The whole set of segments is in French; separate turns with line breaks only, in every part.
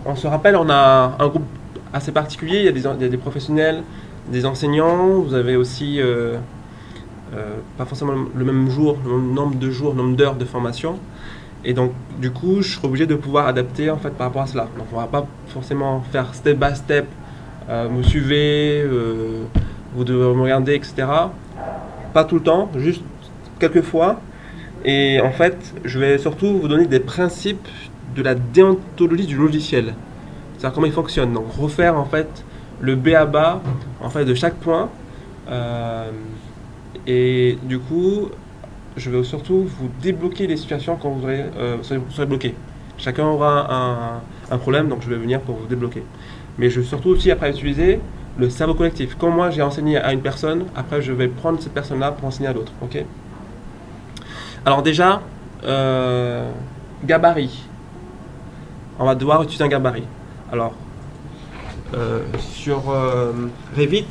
on se rappelle, on a un groupe assez particulier, il y a des professionnels, des enseignants, vous avez aussi, pas forcément le même jour, le même nombre de jours, le nombre d'heures de formation. Et donc, du coup, je serai obligé de pouvoir adapter en fait par rapport à cela. Donc, on va pas forcément faire step by step, vous suivez, vous devez me regarder, etc. Pas tout le temps, juste quelques fois. Et en fait, je vais surtout vous donner des principes de la déontologie du logiciel. C'est-à-dire comment il fonctionne. Donc, refaire en fait le B à bas en fait, de chaque point. Et du coup, je vais surtout vous débloquer les situations quand vous serez bloqué. Chacun aura un problème, donc je vais venir pour vous débloquer. Mais je vais surtout aussi après utiliser le cerveau collectif. Quand moi j'ai enseigné à une personne, après je vais prendre cette personne-là pour enseigner à d'autres. Ok. Alors déjà, gabarit. On va devoir utiliser un gabarit. Alors, sur Revit,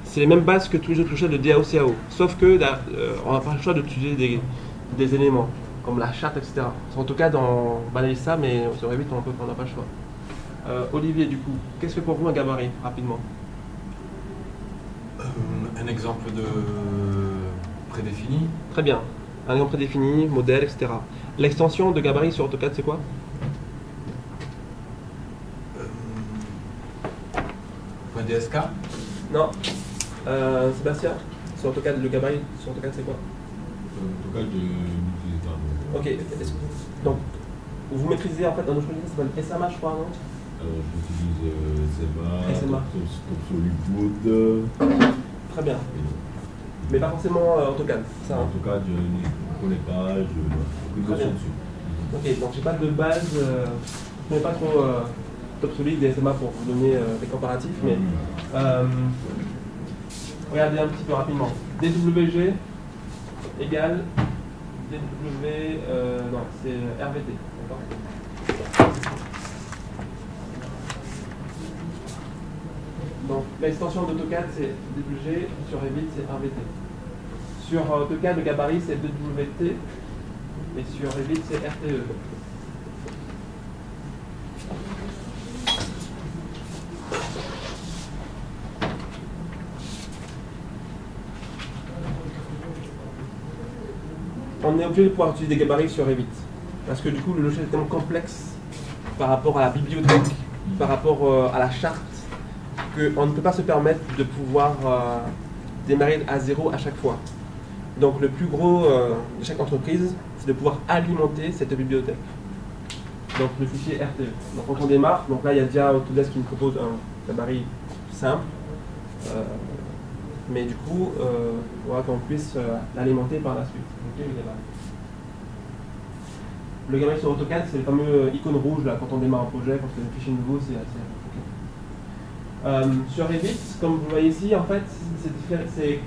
c'est les mêmes bases que tous les autres logiciels de DAO CAO. Sauf que on n'a pas le choix d'utiliser des éléments, comme la charte, etc. En tout cas, dans Banalise ça, mais sur Revit, on n'a pas le choix. Olivier, du coup, qu'est-ce que pour vous un gabarit, rapidement?
Un exemple de prédéfini.
Très bien. Un exemple prédéfini, modèle, etc. L'extension de gabarit sur AutoCAD, c'est quoi?
.dsk.
Non. Sébastien, sur AutoCAD, le gabarit sur AutoCAD, c'est quoi?
AutoCAD, je n'utilise pas.
Ok. Donc, vous maîtrisez en fait un autre logiciel qui s'appelle SMA, je crois, non?
Alors, j'utilise SMA,
SMA.
SolidWood.
Très bien. Mais pas forcément AutoCAD, ça. Hein.
AutoCAD, je ne connais pas, aucune notion dessus.
Ok, donc j'ai pas de base, je ne connais pas trop TopSolid et SMA pour vous donner des comparatifs, mais regardez un petit peu rapidement. DWG égale DW, non, c'est RVT, d'accord? Donc l'extension d'AutoCAD c'est DWG, sur Revit c'est RVT. Sur AutoCAD le gabarit c'est DWT et sur Revit c'est RTE. On est obligé de pouvoir utiliser des gabarits sur Revit parce que du coup le logiciel est tellement complexe par rapport à la bibliothèque, par rapport à la charte, qu'on ne peut pas se permettre de pouvoir démarrer à zéro à chaque fois. Donc le plus gros de chaque entreprise, c'est de pouvoir alimenter cette bibliothèque. Donc le fichier RTE. Donc quand on démarre, donc là il y a déjà Autodesk qui nous propose un gabarit simple, mais du coup, voilà qu'on puisse l'alimenter par la suite. Okay, le gabarit sur AutoCAD, c'est le fameux icône rouge là, quand on démarre un projet, quand c'est un fichier nouveau, c'est assez. Sur Revit, comme vous voyez ici, en fait, c'est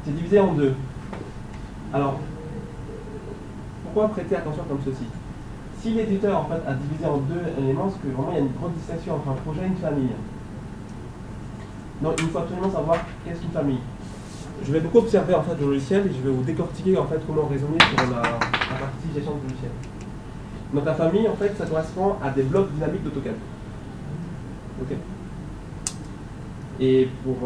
divisé en deux. Alors, pourquoi prêter attention comme ceci? Si l'éditeur en fait, a divisé en deux éléments, c'est que vraiment il y a une grande distinction entre un projet et une famille. Donc il faut absolument savoir qu'est-ce qu'une famille. Je vais beaucoup observer en fait le logiciel et je vais vous décortiquer en fait comment raisonner sur la partie gestion du logiciel. Donc la famille en fait ça correspond à des blocs dynamiques d'AutoCAD. Ok. Et pour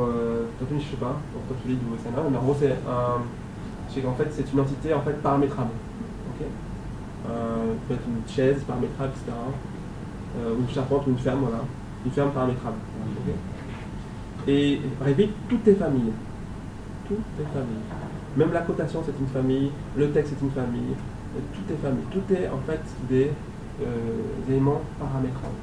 TopSolid, je sais pas, pour TopSolid ou SMA, mais en gros c'est qu'en fait c'est une entité en fait paramétrable. Okay. Peut être une chaise paramétrable, etc. Ou une charpente ou une ferme, voilà. Une ferme paramétrable. Okay. Et Revit, tout est famille. Tout est famille. Même la cotation c'est une famille, le texte c'est une famille, tout est famille. Tout est en fait des éléments paramétrables.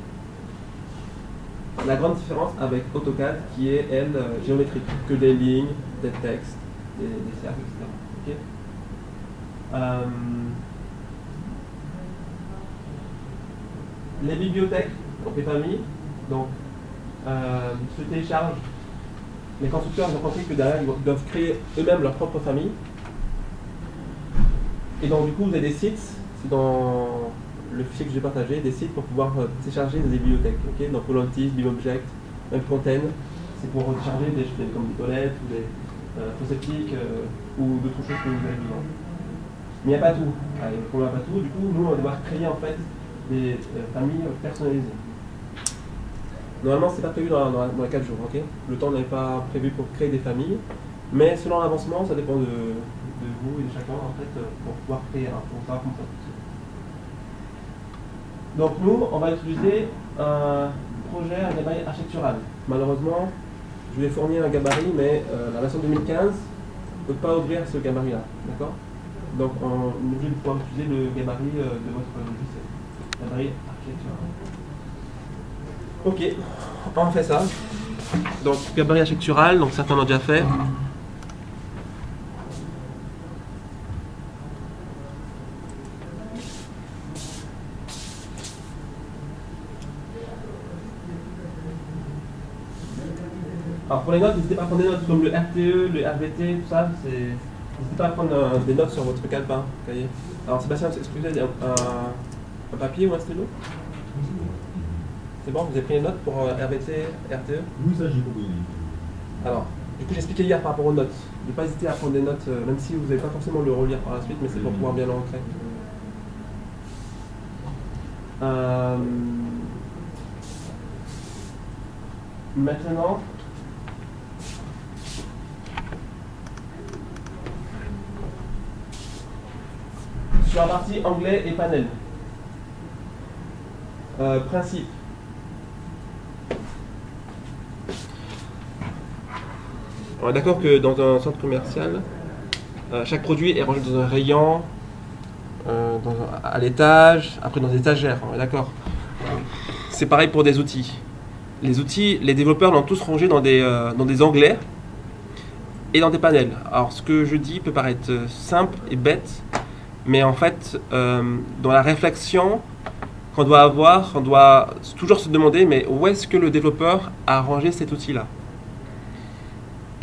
La grande différence avec AutoCAD qui est, elle, géométrique, que des lignes, des textes, des cercles, etc. Okay. Les bibliothèques, donc les familles, donc se téléchargent. Les constructeurs ont compris que derrière ils doivent créer eux-mêmes leur propre famille. Et donc du coup vous avez des sites, c'est dans le fichier que j'ai partagé, des sites pour pouvoir télécharger des bibliothèques. Okay, donc Volantis, BIMobject, même Fontaine, c'est pour télécharger des choses comme des toilettes ou des faux septiques ou d'autres choses que vous avez besoin. Mais il n'y a pas tout. Comme il n'y a pas tout, du coup nous on va devoir créer en fait des familles personnalisées. Normalement, c'est pas prévu dans les 4 jours, ok? Le temps n'est pas prévu pour créer des familles, mais selon l'avancement, ça dépend de vous et de chacun, en fait, pour pouvoir créer, pour savoir comment ça fonctionne. Donc nous, on va utiliser un projet, un gabarit architectural. Malheureusement, je vais fournir un gabarit, mais la version 2015 ne peut pas ouvrir ce gabarit-là, d'accord? Donc on est obligé de pouvoir utiliser le gabarit de votre logiciel, gabarit architectural. Ok, on fait ça. Donc gabarit architectural, donc certains l'ont déjà fait. Alors pour les notes, n'hésitez pas à prendre des notes comme le RTE, le RVT, tout ça. N'hésitez pas à prendre des notes sur votre calepin, cahier. Alors Sébastien, est-ce que vous avez un papier ou un stylo? C'est bon, vous avez pris les notes pour RVT, RTE?
Oui, ça j'ai compris.
Alors, du coup j'expliquais hier par rapport aux notes. Ne pas hésiter à prendre des notes, même si vous n'allez pas forcément le relire par la suite, mais c'est pour pouvoir bien l'ancrer. Maintenant, sur la partie anglais et panel. Principe. On est d'accord que dans un centre commercial, chaque produit est rangé dans un rayon, à l'étage, après dans des étagères, on est d'accord. C'est pareil pour des outils. Les outils, les développeurs l'ont tous rangé dans des onglets et dans des panels. Alors ce que je dis peut paraître simple et bête, mais en fait, dans la réflexion qu'on doit avoir, on doit toujours se demander, mais où est-ce que le développeur a rangé cet outil-là?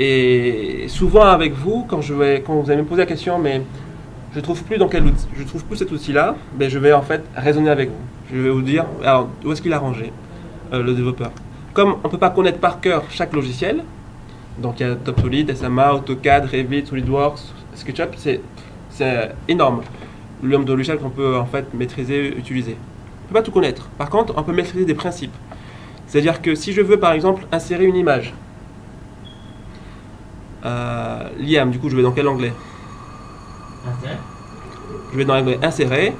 Et souvent avec vous, quand vous allez me poser la question, mais je trouve plus je trouve plus cet outil-là, ben je vais en fait raisonner avec vous. Je vais vous dire, alors où est-ce qu'il a rangé le développeur? Comme on ne peut pas connaître par cœur chaque logiciel, donc il y a TopSolid, SMA, AutoCAD, Revit, SolidWorks, SketchUp, c'est énorme le nombre de logiciels qu'on peut en fait maîtriser, utiliser. On ne peut pas tout connaître. Par contre, on peut maîtriser des principes. C'est-à-dire que si je veux par exemple insérer une image, l'IAM, du coup je vais dans quel onglet? Je vais dans l'onglet insérer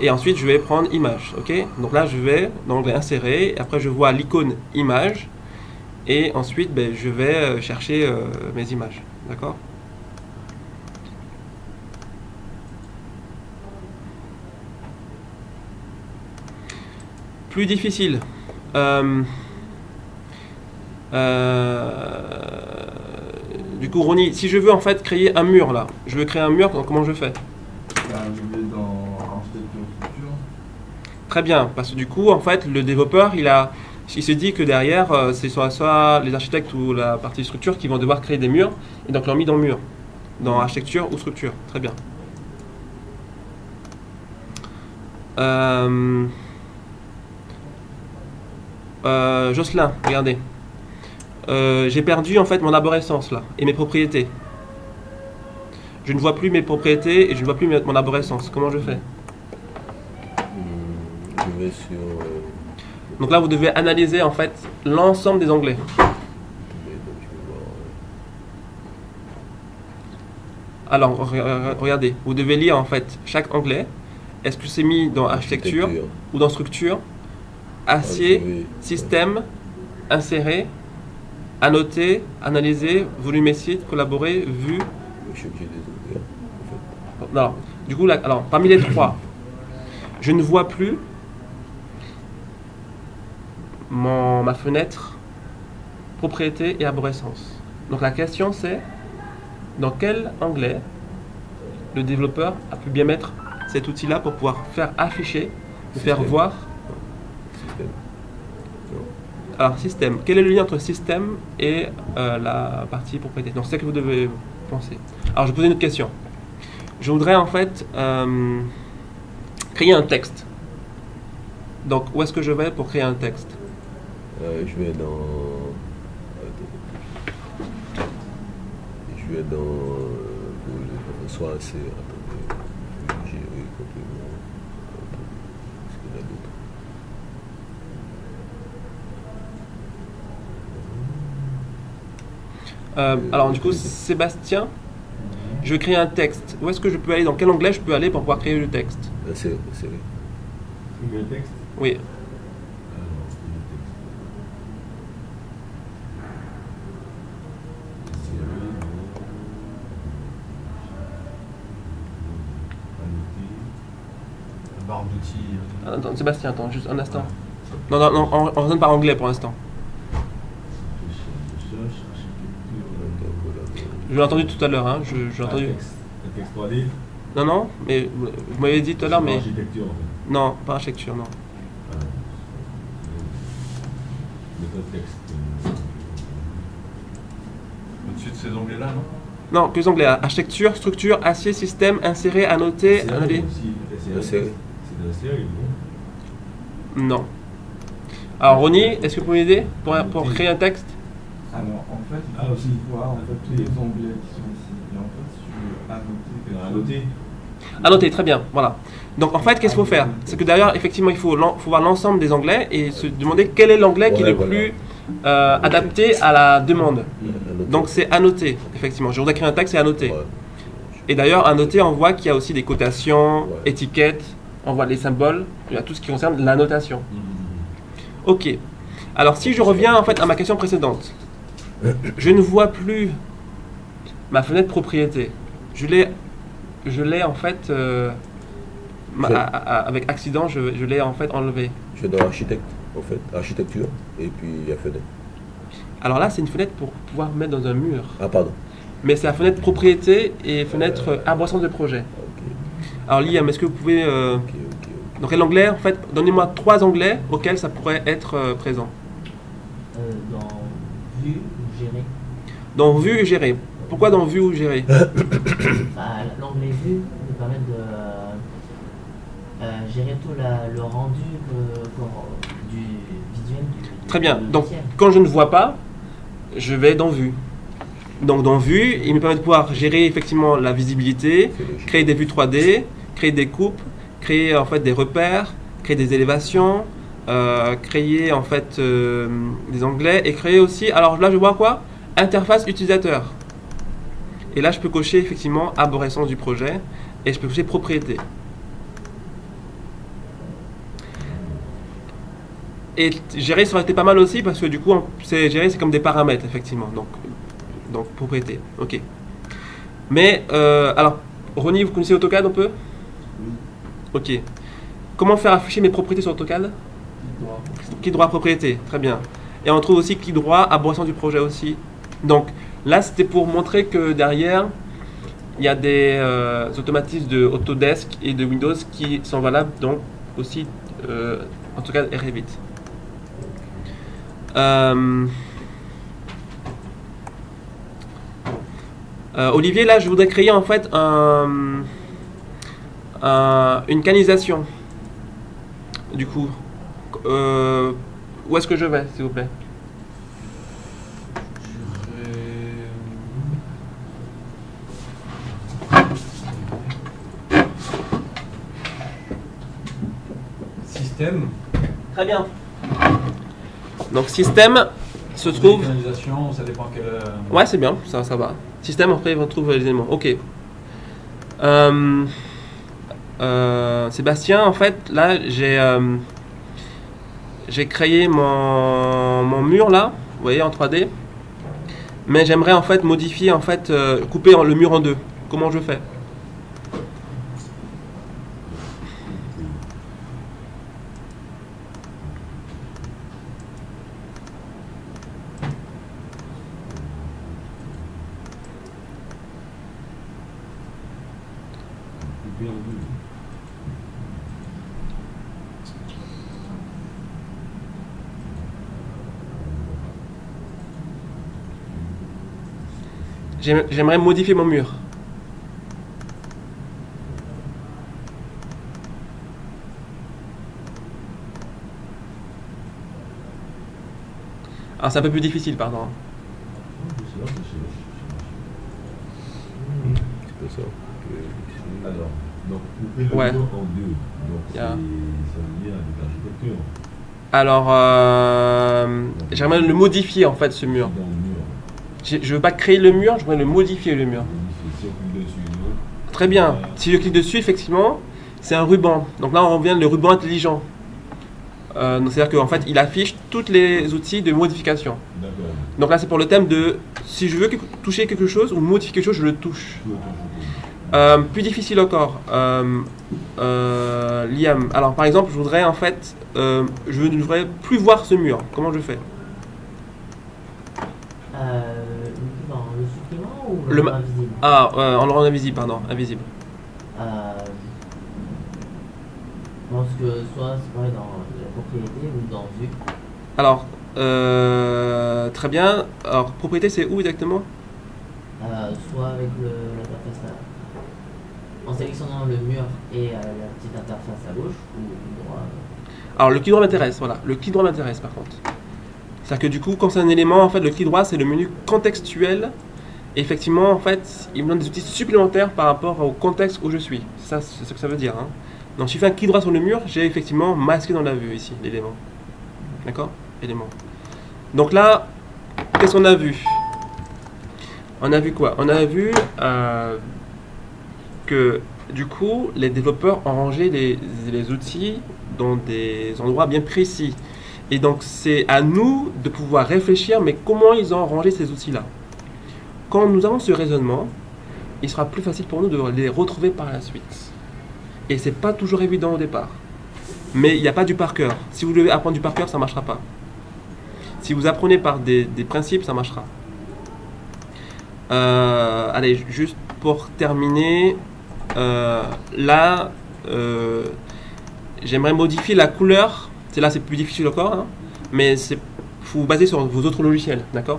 et ensuite je vais prendre image, ok? Donc là je vais dans l'onglet insérer, et après je vois l'icône image et ensuite ben, je vais chercher mes images, d'accord? Plus difficile. Du coup, Ronnie, si je veux en fait créer un mur là, je veux créer un mur, comment je fais?
Je vais dans architecture structure.
Très bien, parce que du coup, en fait, le développeur, il se dit que derrière, c'est soit les architectes ou la partie structure qui vont devoir créer des murs, et donc l'ont mis dans mur, dans architecture ou structure. Très bien. Jocelyn, regardez. J'ai perdu en fait mon arborescence là et mes propriétés. Je ne vois plus mes propriétés et je ne vois plus mon arborescence. Comment je fais?
Je vais sur.
Donc là, vous devez analyser en fait l'ensemble des onglets. Alors, regardez, vous devez lire en fait chaque onglet. Est-ce que c'est mis dans architecture ou dans structure? Acier, système, insérer, annoter, analyser, volumétrique, collaborer, vue. Non, du coup, là, alors, parmi les trois, je ne vois plus ma fenêtre, propriété et arborescence. Donc la question c'est, dans quel onglet le développeur a pu bien mettre cet outil-là pour pouvoir faire afficher, faire voir. Alors système, quel est le lien entre système et la partie propriété? Donc c'est ça que vous devez penser. Alors je vais poser une autre question. Je voudrais en fait créer un texte. Donc où est-ce que je vais pour créer un texte?
Je vais dans. Je vais dans. Soit c'est. Attendez. Gérer complètement.
Alors du coup, Sébastien, je veux créer un texte. Où est-ce que je peux aller? Dans quel onglet je peux aller pour pouvoir créer le texte?
C'est
Le texte.
Oui.
Alors, le texte.
Barre d'outils.
Attends, Sébastien, attends, juste un instant. Non, non, non, on raisonne par anglais pour l'instant. Je l'ai entendu tout à l'heure, hein. Je l'ai entendu.
Un texte 3D.
Non, non, mais vous m'avez dit tout à l'heure, mais.
Architecture, en fait.
Non, pas architecture, non.
Méthode texte.
Au-dessus de ces onglets-là, non?
Non, que les onglets. Architecture, structure, acier, système, insérer, annoter,
C'est
annuler.
de la série, non?
Non. Alors, Ronny, est-ce que vous pouvez m'aider pour créer un texte?
Alors, en fait,
Ah, aussi.
il faut voir en fait, tous les onglets qui sont ici. Et en fait, si tu veux annoter quelque chose,
Annoter, très bien, voilà. Donc en fait, qu'est-ce qu'il faut faire? C'est que d'ailleurs, effectivement, il faut voir l'ensemble des onglets et se demander quel est l'onglet qui est le plus adapté à la demande. Donc c'est annoter, effectivement. Je voudrais créer un texte, c'est annoter. Et d'ailleurs, annoter, on voit qu'il y a aussi des cotations, étiquettes, on voit les symboles, il y a tout ce qui concerne la notation. Ok. Alors si je reviens en fait à ma question précédente, je ne vois plus ma fenêtre propriété. Je l'ai en fait avec accident, je l'ai en fait enlevé.
Je suis dans architecte, en fait, architecture, et puis il y a fenêtre.
Alors là, c'est une fenêtre pour pouvoir mettre dans un mur.
Ah, pardon.
Mais c'est la fenêtre propriété et fenêtre arborescence de projet.
Ok,
Alors Liam, est-ce que vous pouvez...
ok.
Dans quel onglet, en fait, donnez-moi 3 onglets auxquels ça pourrait être présent.
Dans vue ou gérer.
Dans vue et gérer. Pourquoi dans vue ou gérer?
L'onglet vue nous permet de gérer tout le rendu du visuel.
Très bien.
du
Donc,
logiciel.
quand je ne vois pas, je vais dans vue. Donc, dans vue, il me permet de pouvoir gérer effectivement la visibilité,
C'est logique.
créer des vues 3D, créer des coupes, créer en fait des repères, créer des élévations, créer en fait des onglets et créer aussi. Alors là, je vois quoi? Interface utilisateur. Et là, je peux cocher effectivement arborescence du projet et je peux cocher propriété. Et gérer, ça aurait été pas mal aussi parce que du coup, gérer, c'est comme des paramètres effectivement. Donc propriété. Ok. Mais alors, Ronny, vous connaissez AutoCAD un peu?
oui,
Ok. Comment faire afficher mes propriétés sur AutoCAD?
clic droit.
Clic droit propriété, très bien. Et on trouve aussi clic droit arborescence du projet aussi. Donc là, c'était pour montrer que derrière, il y a des automatismes de Autodesk et de Windows qui sont valables donc aussi AutoCAD et Revit. Olivier, là, je voudrais créer en fait une canalisation. Du coup, où est-ce que je vais, s'il vous plaît?
Système.
Très bien. Donc système se trouve...
Organisation, ça dépend quel.
Ouais, c'est bien, ça va. Système, après, on trouve les éléments. Ok. Sébastien, en fait, là, j'ai créé mon mur, là, vous voyez, en 3D. Mais j'aimerais, en fait, modifier, en fait, couper le mur en deux. Comment je fais? J'aimerais modifier mon mur. Alors c'est un peu plus difficile, pardon.
C'est pas ça.
Alors, donc, couper le
Ouais.
mur en deux. Donc,
Yeah.
ça veut dire avec l'architecture.
Alors, j'aimerais le modifier en fait ce mur.
Dans le mur.
Je ne veux pas créer le mur, je voudrais le modifier le mur.
Si on clique dessus,
Très bien. Si je clique dessus, effectivement, c'est un ruban. Donc là, on revient le ruban intelligent. Donc c'est-à-dire qu'en fait, il affiche tous les outils de modification.
d'accord.
Donc là, c'est pour le thème de si je veux toucher quelque chose ou modifier quelque chose, je le touche.
Tout autre chose.
Plus difficile encore. Liam. Alors par exemple, je voudrais en fait, je ne voudrais plus voir ce mur. Comment je fais?
Non, le supplément ou
Le
le
ma-
invisible?
Ah, en le rendant invisible, pardon, invisible.
Je pense que soit c'est pareil dans la propriété ou dans Vue.
Alors, très bien. Alors, propriété, c'est où exactement?
Soit avec l'interface en sélectionnant le mur et la petite interface à gauche ou droit.
Alors, le clic droit m'intéresse, voilà. Le clic droit m'intéresse, par contre. C'est-à-dire que du coup, quand c'est un élément, en fait, le clic droit, c'est le menu contextuel. Et effectivement, en fait, il me donne des outils supplémentaires par rapport au contexte où je suis. Ça, c'est ce que ça veut dire, hein. Donc, si je fais un clic droit sur le mur, j'ai effectivement masqué dans la vue, ici, l'élément. D'accord? Élément. Donc là, qu'est-ce qu'on a vu? On a vu quoi? On a vu que, du coup, les développeurs ont rangé les outils dans des endroits bien précis. Et donc, c'est à nous de pouvoir réfléchir, mais comment ils ont rangé ces outils-là? Quand nous avons ce raisonnement, il sera plus facile pour nous de les retrouver par la suite. Et c'est pas toujours évident au départ. Mais il n'y a pas du par cœur. Si vous devez apprendre du par cœur, ça ne marchera pas. Si vous apprenez par des principes, ça marchera. Allez, juste pour terminer, là, j'aimerais modifier la couleur. Là, c'est plus difficile encore, hein, mais il faut vous baser sur vos autres logiciels, d'accord?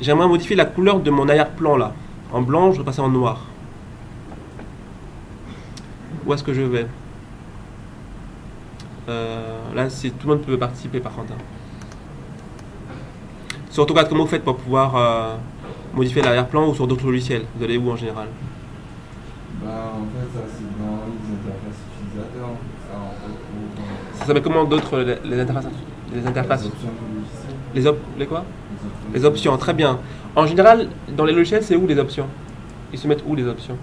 J'aimerais modifier la couleur de mon arrière-plan, là. En blanc, je vais passer en noir. Où est-ce que je vais? Là, tout le monde peut participer, par contre. Hein. Sur AutoCAD, comment vous faites pour pouvoir modifier l'arrière-plan ou sur d'autres logiciels? Vous allez où en général?
En fait, ça c'est dans les interfaces utilisateurs. Ça, en fait,
Ça s'appelle comment d'autres les interfaces? Les interfaces. Les quoi? Les options, très bien. En général, dans les logiciels, c'est où les options? Ils se mettent où les options?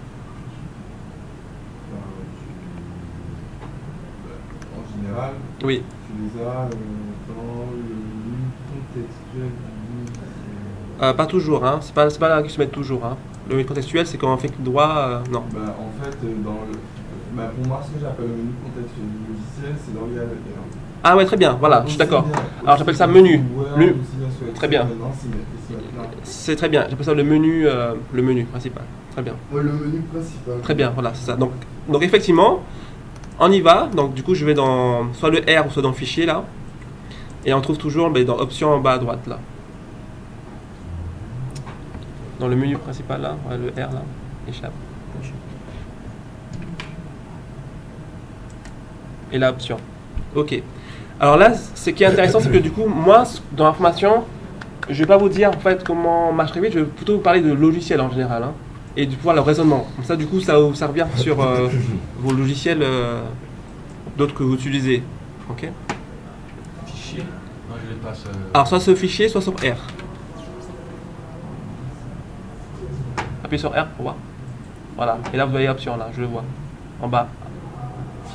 En général,
Oui.
tu les as dans le menu contextuel.
Pas toujours, hein. C'est pas là qu'ils se mettent toujours. Hein. Le menu contextuel, c'est quand on fait clic droit. Non.
En fait, pour moi, ce que j'appelle le menu contextuel du logiciel, c'est là où il y a le R.
Ah ouais, très bien, voilà, je suis d'accord. Alors j'appelle ça menu. Très bien. C'est très bien, j'appelle ça le menu principal. Très bien.
Ouais, le menu principal.
Très bien, voilà, c'est ça. Donc effectivement, on y va. Donc du coup, je vais dans soit le R ou soit dans le fichier là. Et on trouve toujours dans options en bas à droite là. Dans le menu principal là, voilà, le R là, échappe. Et la option. Ok. Alors là, ce qui est intéressant, c'est que du coup, moi, dans la formation, je ne vais pas vous dire en fait comment marche Revit, je vais plutôt vous parler de logiciels en général, hein, et du pouvoir le raisonnement. Comme ça, du coup, ça revient sur vos logiciels d'autres que vous utilisez. Ok.
Fichier. Moi, je les passe.
Alors, soit ce fichier, soit sur R. Appuyez sur R pour voir. Voilà. Et là, vous voyez option là, je le vois. En bas.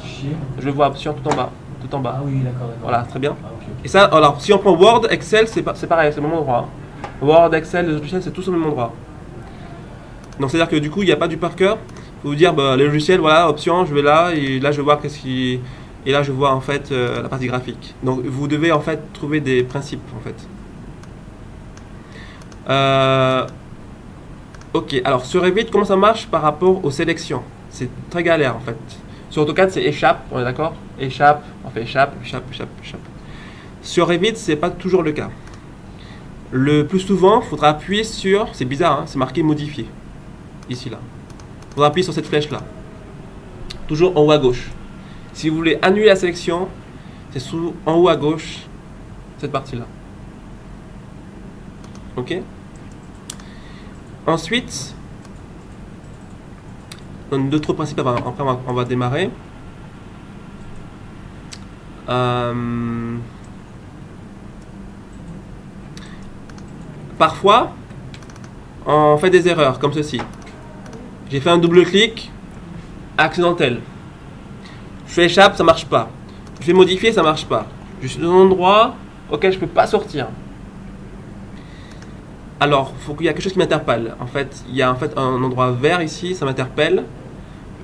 Fichier.
Je le vois option tout en bas. Tout en bas.
Ah oui, d'accord.
Voilà, très bien.
Ah, ok.
Et ça, alors, si on prend Word, Excel, c'est pareil, c'est le même endroit. Hein. Word, Excel, les logiciels, c'est tous au même endroit. Donc, c'est-à-dire que du coup, il n'y a pas du par cœur. Il faut vous dire, les logiciels, voilà, option, je vais là, et là, je vais voir qu'est-ce qui. Et là, je vois en fait la partie graphique. Donc, vous devez en fait trouver des principes, en fait. Ok, alors, sur Revit, comment ça marche par rapport aux sélections? C'est très galère, en fait. Sur AutoCAD, c'est échappe, on est d'accord? Échappe, on fait échappe, échappe, échappe, échappe. Sur Revit, c'est pas toujours le cas. Le plus souvent, il faudra appuyer sur, c'est bizarre, hein, c'est marqué modifier. Ici, là. Il faudra appuyer sur cette flèche-là. Toujours en haut à gauche. Si vous voulez annuler la sélection, c'est en haut à gauche, cette partie-là. Ok? Ensuite, d'autres principes, après on va démarrer. Parfois, on fait des erreurs comme ceci. J'ai fait un double clic accidentel. Je fais échappe, ça marche pas. Je vais modifier, ça marche pas. Je suis dans un endroit auquel je peux pas sortir. Alors, faut qu'il y a quelque chose qui m'interpelle. En fait, il y a en fait un endroit vert ici, ça m'interpelle.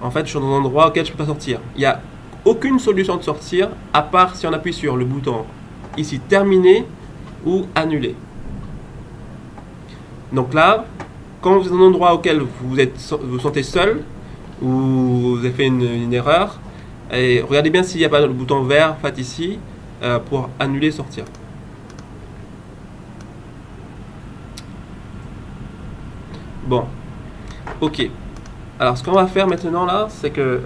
En fait, je suis dans un endroit auquel je peux pas sortir. Il n'y a aucune solution de sortir à part si on appuie sur le bouton ici terminer ou annuler. Donc là, quand vous êtes dans un endroit auquel vous sentez seul ou vous avez fait une erreur, et regardez bien s'il n'y a pas le bouton vert en fait ici pour annuler sortir. Bon, ok. Alors ce qu'on va faire maintenant là, c'est que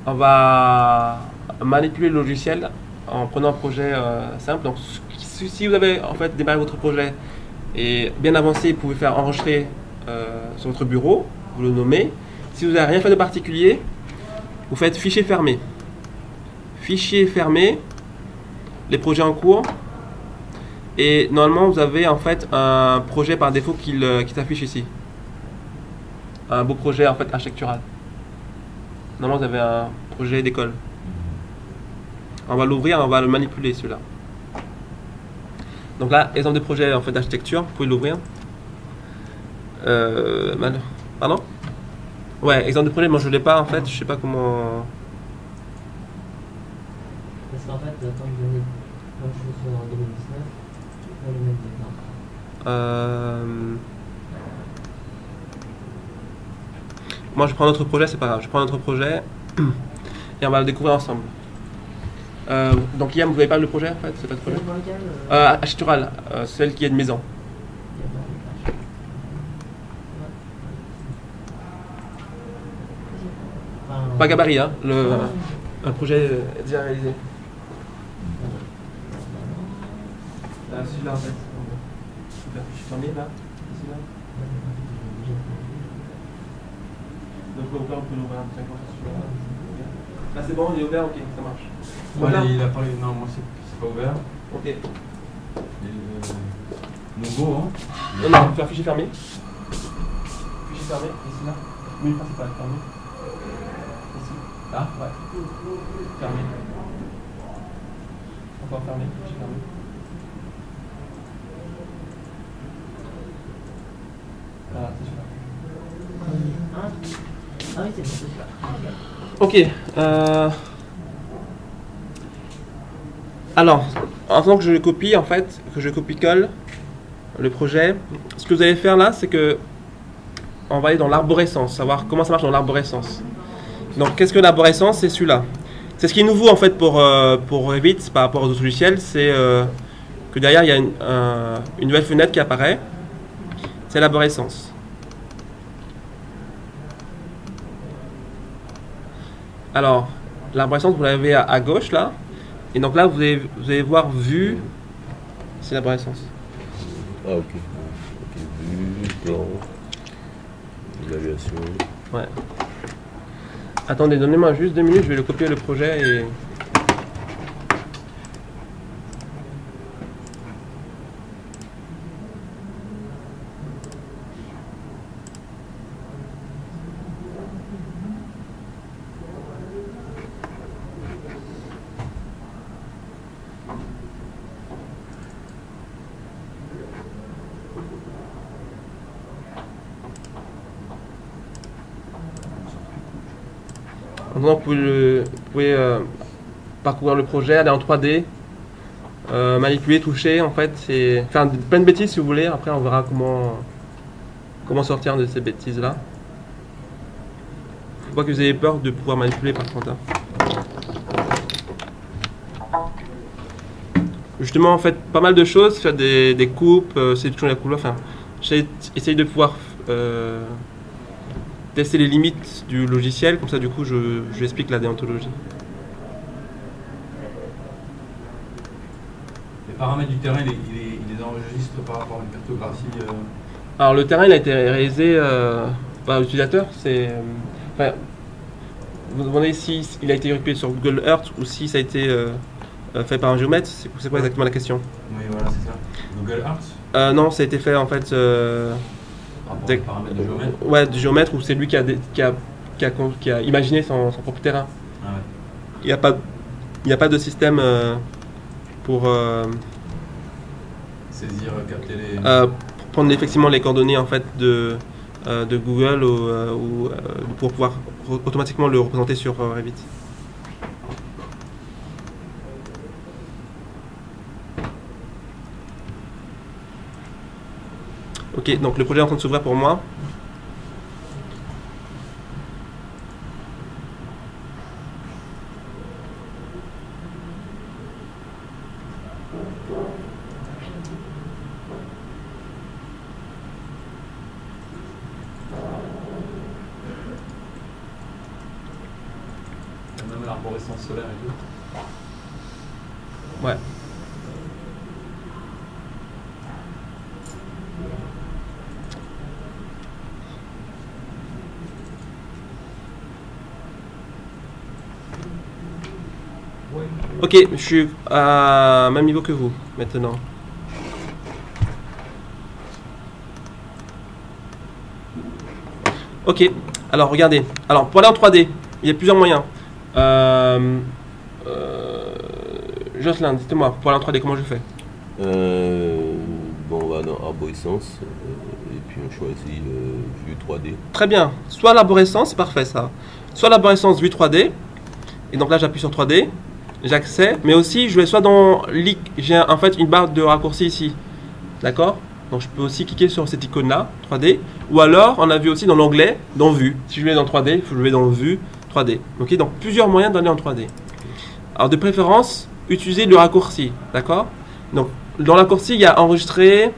on va manipuler le logiciel en prenant un projet simple. Donc si vous avez en fait démarré votre projet et bien avancé, vous pouvez faire enregistrer sur votre bureau, vous le nommez. Si vous n'avez rien fait de particulier, vous faites fichier fermé. Fichier fermé, les projets en cours. Et normalement, vous avez en fait un projet par défaut qui s'affiche ici. Un beau projet en fait architectural. Normalement, vous avez un projet d'école. On va l'ouvrir, on va le manipuler celui-là. Donc là, exemple de projet en fait d'architecture, vous pouvez l'ouvrir. Pardon? Ouais, exemple de projet, moi je l'ai pas en fait, je sais pas comment.
Parce qu'en fait, quand je venais, quand je suis en 2019, je vais le mettre dedans.
Moi je prends notre projet, c'est pas grave, je prends notre projet et on va le découvrir ensemble. Donc Yann, vous n'avez pas le projet en fait, c'est pas le projet architectural, celle qui est de maison. Pas gabarit, hein, un projet déjà réalisé. Celui-là en fait. Je suis fermé là, ici là. Donc on peut l'ouvrir un peu. Là c'est bon, il est ouvert, ok, ça marche.
Voilà. Il a parlé, non, moi c'est pas ouvert.
Ok.
Et nouveau, hein.
Non, non, faire fichier fermé. Fichier fermé, ici là. Menu principal, fermé. Ici. Là, ouais. Fermé. Encore fermé, fichier fermé. Voilà, c'est super.
Ah oui, c'est bon, c'est super.
Ok. Alors, en tant que je le copie, en fait, que je copie-colle le projet, ce que vous allez faire là, c'est que on va aller dans l'arborescence, savoir comment ça marche dans l'arborescence. Donc, qu'est-ce que l'arborescence? C'est celui-là. C'est ce qui est nouveau en fait pour Revit par rapport aux autres logiciels, c'est que derrière il y a une nouvelle fenêtre qui apparaît. C'est l'arborescence. Alors, l'arborescence, vous l'avez à gauche là. Et donc là, vous allez voir vue. C'est l'arborescence.
Ah, ok. Ok, vue, plan, évaluation.
Ouais. Attendez, donnez-moi juste 2 minutes, je vais le copier le projet et. Donc vous pouvez parcourir le projet, aller en 3D, manipuler, toucher, en fait, c'est faire plein de bêtises si vous voulez. Après, on verra comment sortir de ces bêtises-là. Faut pas que vous ayez peur de pouvoir manipuler par contre. Justement, en fait, pas mal de choses, faire des coupes, c'est toujours la couleur. Enfin, j'essaye de pouvoir tester les limites du logiciel, comme ça du coup je explique la déontologie.
Les paramètres du terrain, il les enregistre par rapport à une cartographie.
Alors le terrain il a été réalisé par l'utilisateur. Enfin, vous demandez si il a été récupéré sur Google Earth ou si ça a été fait par un géomètre. C'est quoi exactement la question?
Oui, voilà, c'est ça. Google Arts.
Non, ça a été fait en fait.
Par rapport
Des-
aux paramètres de géomètre.
Ouais, du géomètre où c'est lui qui a imaginé son propre terrain.
Ah ouais.
Il n'y a pas de système pour
Saisir, capter les.
prendre effectivement les coordonnées en fait de Google ou pour pouvoir automatiquement le représenter sur Revit. Ok, donc le projet est en train de s'ouvrir pour moi.
Même l'arborescence solaire et tout.
Ouais. Ok, je suis à même niveau que vous maintenant. Ok, alors regardez. Alors pour aller en 3D, il y a plusieurs moyens. Jocelyn, dites-moi, pour aller en 3D, comment je fais?
Bon, on va dans arborescence et puis on choisit vue 3D.
Très bien. Soit l'arborescence, c'est parfait ça. Soit l'arborescence vue 3D. Et donc là, j'appuie sur 3D. J'accède. Mais aussi, je vais soit dans j'ai en fait une barre de raccourci ici. D'accord? Donc je peux aussi cliquer sur cette icône-là, 3D. Ou alors, on a vu aussi dans l'onglet, dans vue. Si je vais dans 3D, il faut que je vais dans vue 3D. Ok? Donc plusieurs moyens d'aller en 3D. Alors de préférence, utilisez le raccourci. D'accord? Donc dans le raccourci, il y a enregistrer,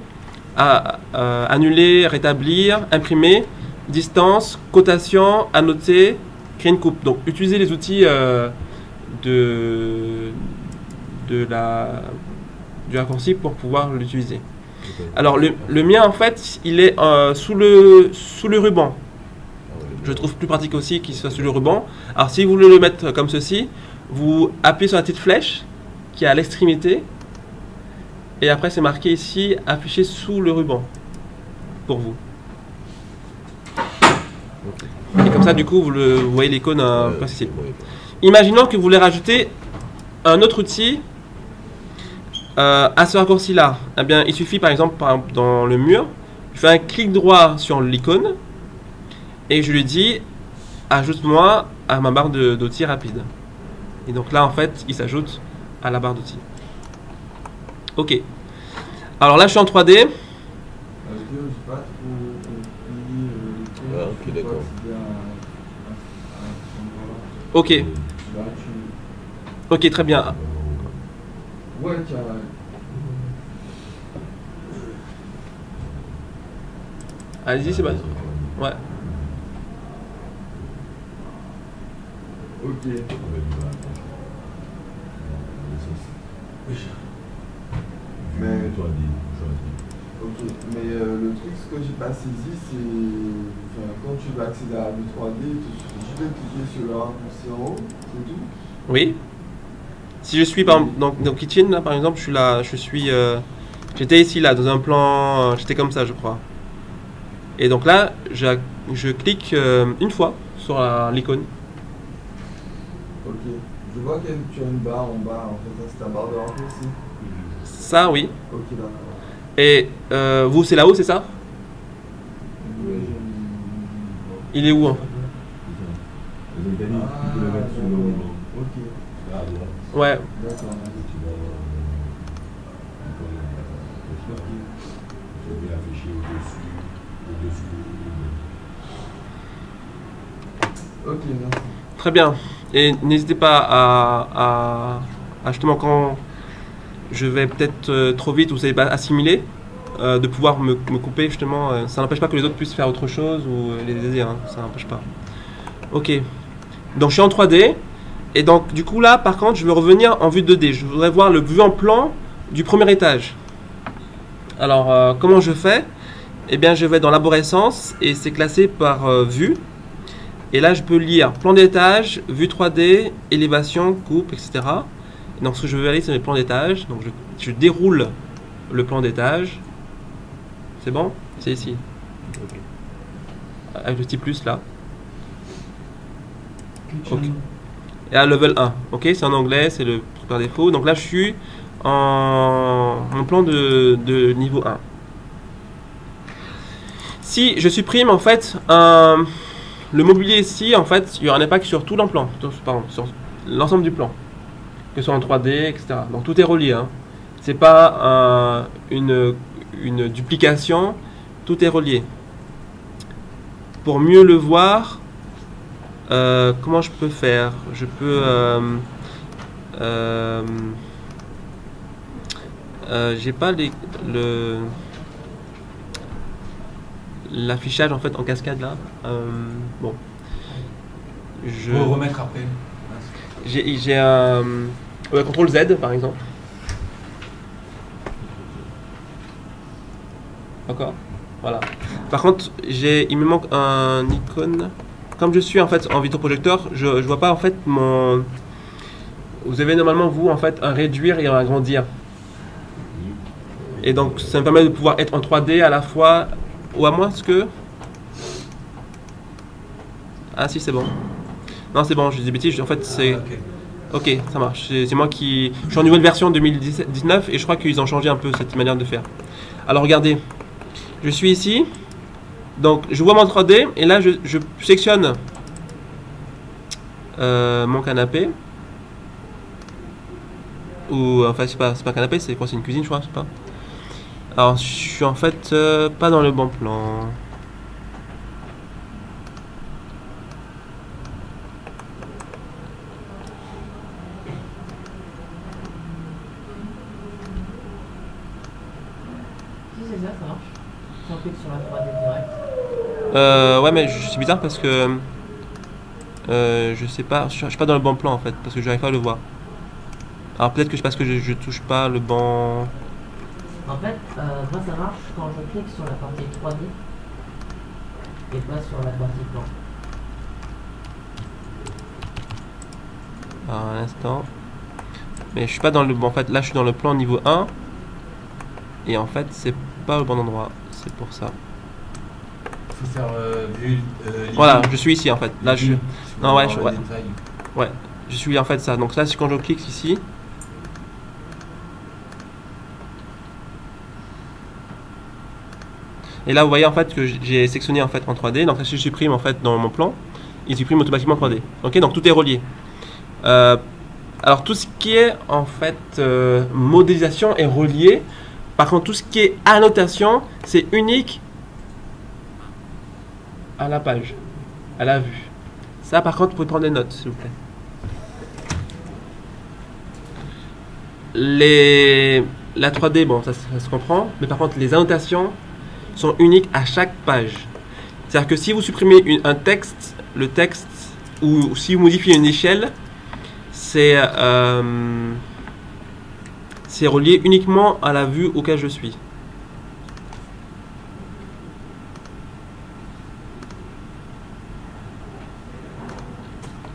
annuler, rétablir, imprimer, distance, cotation, annoter, créer une coupe. Donc utilisez les outils du raccourci pour pouvoir l'utiliser. Alors le mien en fait, il est sous le ruban. Je trouve plus pratique aussi qu'il soit sous le ruban. Alors si vous voulez le mettre comme ceci, vous appuyez sur la petite flèche qui est à l'extrémité. Et après, c'est marqué ici, affiché sous le ruban, pour vous. Et comme ça, du coup, vous voyez l'icône un peu ici. Imaginons que vous voulez rajouter un autre outil à ce raccourci-là. Eh bien, il suffit, par exemple, dans le mur, je fais un clic droit sur l'icône et je lui dis, ajoute-moi à ma barre d'outils rapide. Et donc là, en fait, il s'ajoute à la barre d'outils. Ok. Alors là, je suis en 3D.
Ah, ok, d'accord.
Ok. Ok, très bien.
Ouais, tiens.
Allez-y, c'est bon. Ouais.
Ok. Mais, ok, mais le truc, ce que j'ai pas saisi, c'est quand tu vas accéder à la vue 3D, il te suffit juste de cliquer sur le raccourci en haut, c'est tout.
Oui. Si je suis dans Kitchen, là, par exemple, je suis là, j'étais ici, là, dans un plan, j'étais comme ça, je crois. Et donc là, je clique une fois sur l'icône.
Ok. Je vois que tu as une barre en bas, en fait, c'est ta barre de raccourci.
Ça, oui.
Ok, d'accord.
Et vous, c'est là-haut, c'est ça? Il est où hein?
Ok.
Ouais.
D'accord. Ok, merci.
Très bien. Et n'hésitez pas à justement quand je vais peut-être trop vite ou vous n'avez pas assimilé, de pouvoir me couper justement. Ça n'empêche pas que les autres puissent faire autre chose ou les aider, hein, ça n'empêche pas. Ok. Donc je suis en 3D. Et donc du coup là par contre je veux revenir en vue 2D. Je voudrais voir le vue en plan du premier étage. Alors comment je fais? Eh bien je vais dans l'arborescence et c'est classé par vue. Et là je peux lire plan d'étage, vue 3D, élévation, coupe, etc. Donc ce que je veux aller, c'est le plan d'étage. Donc je déroule le plan d'étage. C'est bon? C'est ici. Avec le petit plus là. Ok. Et à level 1. Ok, c'est en anglais, c'est le truc par défaut. Donc là, je suis en mon plan de niveau 1. Si je supprime en fait le mobilier ici, en fait, il y aura un impact sur tout l'emplan, pardon, sur l'ensemble du plan, que ce soit en 3D, etc. Donc tout est relié. Hein. C'est pas une duplication, tout est relié. Pour mieux le voir, comment je peux faire? Je peux j'ai pas l'affichage en fait en cascade là. Bon, je
Pour remettre après.
j'ai un CTRL Z par exemple. D'accord. Voilà. Par contre, il me manque un icône. Comme je suis en fait en vidéoprojecteur, je vois pas en fait mon. Vous avez normalement vous en fait un réduire et un agrandir. Et donc ça me permet de pouvoir être en 3D à la fois, ou à moins que. Ah si, c'est bon. Non, c'est bon, je dis des bêtises. En fait, c'est. Ok, ça marche. C'est moi qui. Je suis en nouvelle version 2019 et je crois qu'ils ont changé un peu cette manière de faire. Alors regardez, je suis ici. Donc je vois mon 3D et là je sélectionne mon canapé. Ou enfin c'est pas un canapé, c'est quoi? C'est une cuisine je crois, je sais pas. Alors je suis en fait pas dans le bon plan.
Si c'est ça, ça marche. Si on clique sur la 3D direct.
Ouais mais c'est bizarre parce que je sais pas, je suis pas dans le bon plan en fait parce que j'arrive pas à le voir. Alors peut-être que c'est parce que je touche pas le bon.
En fait, moi ça marche quand je clique sur la partie 3D et pas sur la partie plan.
Alors, un instant. Mais je suis pas dans le bon. En fait, là je suis dans le plan niveau 1 et en fait c'est pas le bon endroit. C'est pour ça.
Il faut faire vue.
Voilà, je suis ici en fait. Là je suis. Non ouais,
ouais.
Ouais, je suis en fait ça. Donc là, c'est quand je clique ici. Et là, vous voyez en fait que j'ai sectionné en fait en 3D. Donc là, si je supprime en fait dans mon plan, il supprime automatiquement en 3D. Ok, donc tout est relié. Alors tout ce qui est en fait modélisation est relié. Par contre, tout ce qui est annotation, c'est unique à la page, à la vue. Ça, par contre, vous pouvez prendre des notes, s'il vous plaît. La 3D, bon, ça se comprend, mais par contre, les annotations sont uniques à chaque page. C'est-à-dire que si vous supprimez un texte, le texte, ou si vous modifiez une échelle, c'est relié uniquement à la vue auquel je suis.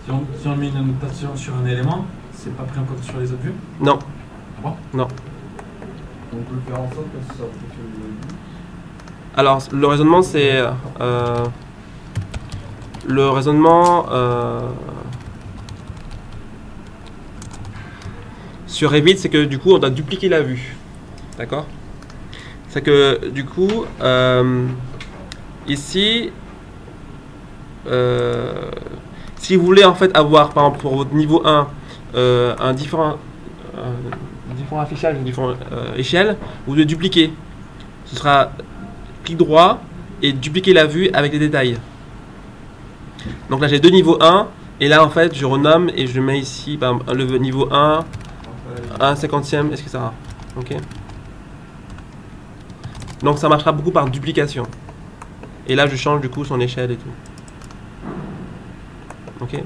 Si on met une annotation sur un élément, c'est pas pris en compte sur les autres vues?
Non.
Bon.
Non.
On peut faire en sorte que ce soit pris sur le début.
Alors, le raisonnement, c'est... le raisonnement... sur Revit, c'est que du coup, on doit dupliquer la vue. D'accord? C'est que du coup, ici... si vous voulez en fait avoir, par exemple, pour votre niveau 1, un différent affichage, une différente échelle, vous devez dupliquer. Ce sera clic droit et dupliquer la vue avec les détails. Donc là, j'ai deux niveaux 1, et là, en fait, je renomme et je mets ici, par exemple, le niveau 1, 1/50e, etc. Ok. Donc ça marchera beaucoup par duplication. Et là, je change du coup son échelle et tout. Ok.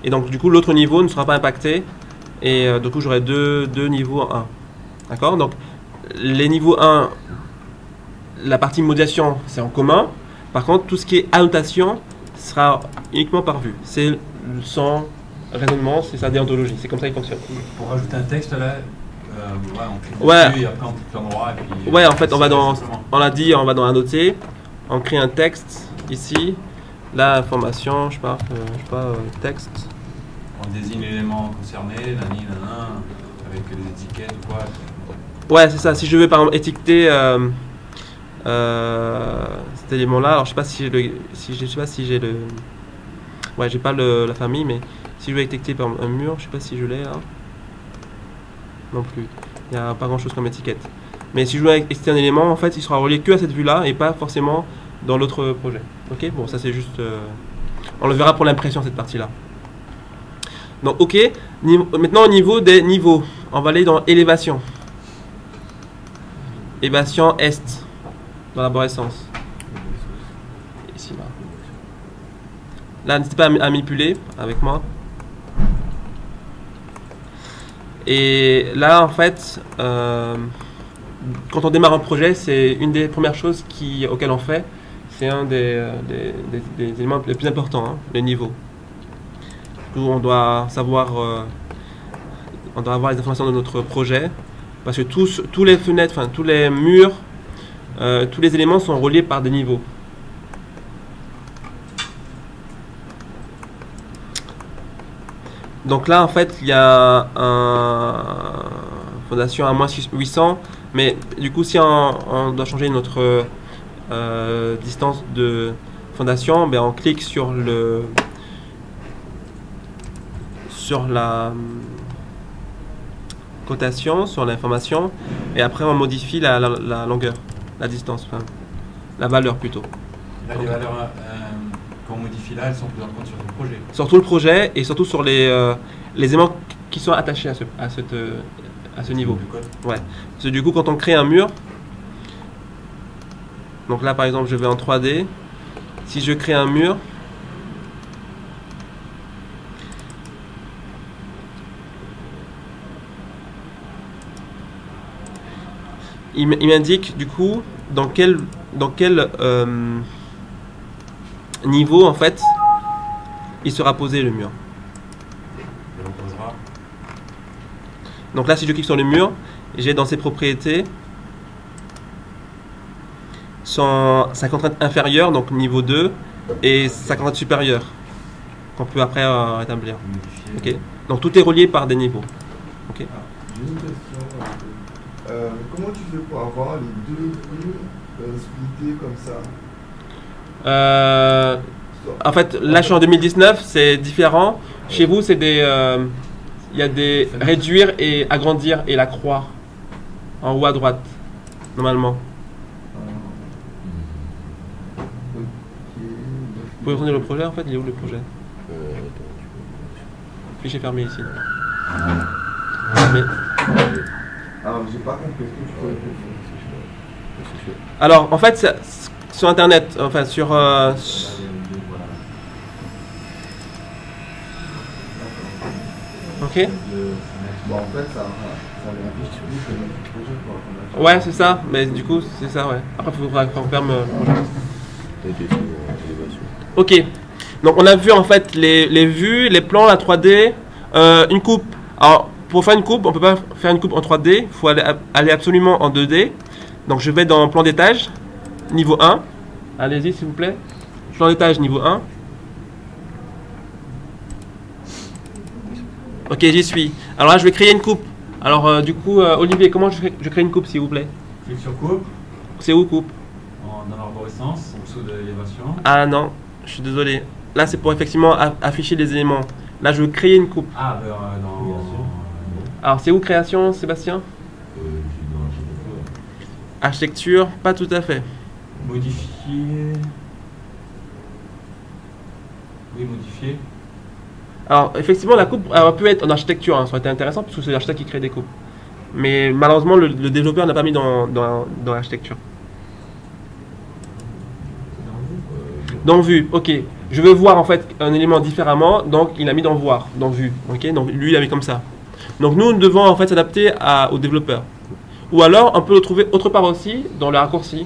Et donc du coup l'autre niveau ne sera pas impacté et du coup j'aurai deux niveaux en 1. D'accord. Donc les niveaux 1, la partie modélisation c'est en commun. Par contre tout ce qui est annotation sera uniquement par vue. C'est le son, raisonnement, c'est sa déontologie. C'est comme ça qu'il fonctionne.
Pour rajouter un texte là, ouais, on clique
Ouais.
dessus et après on clique l'endroit et puis.
Ouais, en fait, on va dans,
simplement.
on l'a dit, on va dans un dossier, on crée un texte ici, là, information, je sais pas, texte.
On désigne l'élément concerné, nani, nana, avec les étiquettes ou quoi.
Ouais, c'est ça. Si je veux par exemple étiqueter cet élément-là, alors je sais pas si j'ai le, ouais, j'ai pas la famille, mais si je veux étiqueter par exemple un mur, je sais pas si je l'ai là. Non plus. Il n'y a pas grand-chose comme étiquette. Mais si je veux étiqueter un élément, en fait, il sera relié que à cette vue-là et pas forcément dans l'autre projet. Ok, bon, ça c'est juste, on le verra pour l'impression cette partie-là. Donc, ok. Maintenant au niveau des niveaux, on va aller dans élévation. Élévation est dans l'arborescence. Ici là. Là, n'hésitez pas à manipuler avec moi. Et là, en fait, quand on démarre un projet, c'est une des premières choses auxquelles on fait. C'est un des éléments les plus importants, hein, le niveau. Où on doit savoir, on doit avoir les informations de notre projet, parce que tous les fenêtres, enfin tous les murs, tous les éléments sont reliés par des niveaux. Donc là, en fait, il y a une fondation à moins 800, mais du coup, si on doit changer notre distance de fondation, ben on clique sur la cotation, sur l'information, et après on modifie la longueur, la distance, enfin, la valeur plutôt.
Là, les valeurs qu'on modifie là, elles sont prises en compte sur le projet.
Sur tout le projet et surtout sur les éléments qui sont attachés à ce niveau. Ouais. Parce que du coup, quand on crée un mur, donc là par exemple, je vais en 3D. Si je crée un mur, il m'indique du coup dans quel niveau en fait il sera posé le mur. Donc là, si je clique sur le mur, j'ai dans ses propriétés sa contrainte inférieure, donc niveau 2, et sa contrainte supérieure, qu'on peut après rétablir. Ok. Donc tout est relié par des niveaux. Ok.
J'ai une question. Comment tu fais pour avoir les deux vues splittées comme ça?
En fait, là je suis en 2019, c'est différent. Chez vous, c'est des, il y a des réduire et agrandir et la croix en haut à droite, normalement. Vous pouvez retourner le projet en fait, il est où le projet? Fichier fermé ici. Mais...
Alors, j'ai pas compris ce que tu peux.
Alors, en fait, sur internet, enfin sur. Ok.
Bon, en fait, ça m'affiche plus que le projet pour
Ouais, c'est ça, mais du coup, c'est ça, ouais. Après, il faudra qu'on ferme le projet. Ok. Donc, on a vu en fait les vues, les plans, la 3D, une coupe. Alors, pour faire une coupe, on ne peut pas faire une coupe en 3D, il faut aller absolument en 2D. Donc je vais dans plan d'étage, niveau 1. Allez-y s'il vous plaît. Plan d'étage niveau 1. Ok, j'y suis. Alors là, je vais créer une coupe. Alors du coup, Olivier, comment je crée une coupe s'il vous plaît?
Clique sur coupe.
C'est où coupe?
Dans l'arborescence, en dessous de l'élévation.
Ah non, je suis désolé. Là, c'est pour effectivement afficher les éléments. Là, je veux créer une coupe.
Ah, dans...
Alors, c'est où création, Sébastien? Architecture, pas tout à fait.
Modifier. Oui, modifier.
Alors, effectivement, la coupe aurait pu être en architecture, hein, ça aurait été intéressant, parce que c'est l'architecte qui crée des coupes. Mais malheureusement, le développeur n'a pas mis dans l'architecture. Dans vue, ok. Je veux voir en fait un élément différemment, donc il a mis dans voir, dans vue. Ok, donc lui il a mis comme ça. Donc nous devons en fait s'adapter au développeur. Ou alors on peut le trouver autre part aussi dans le raccourci,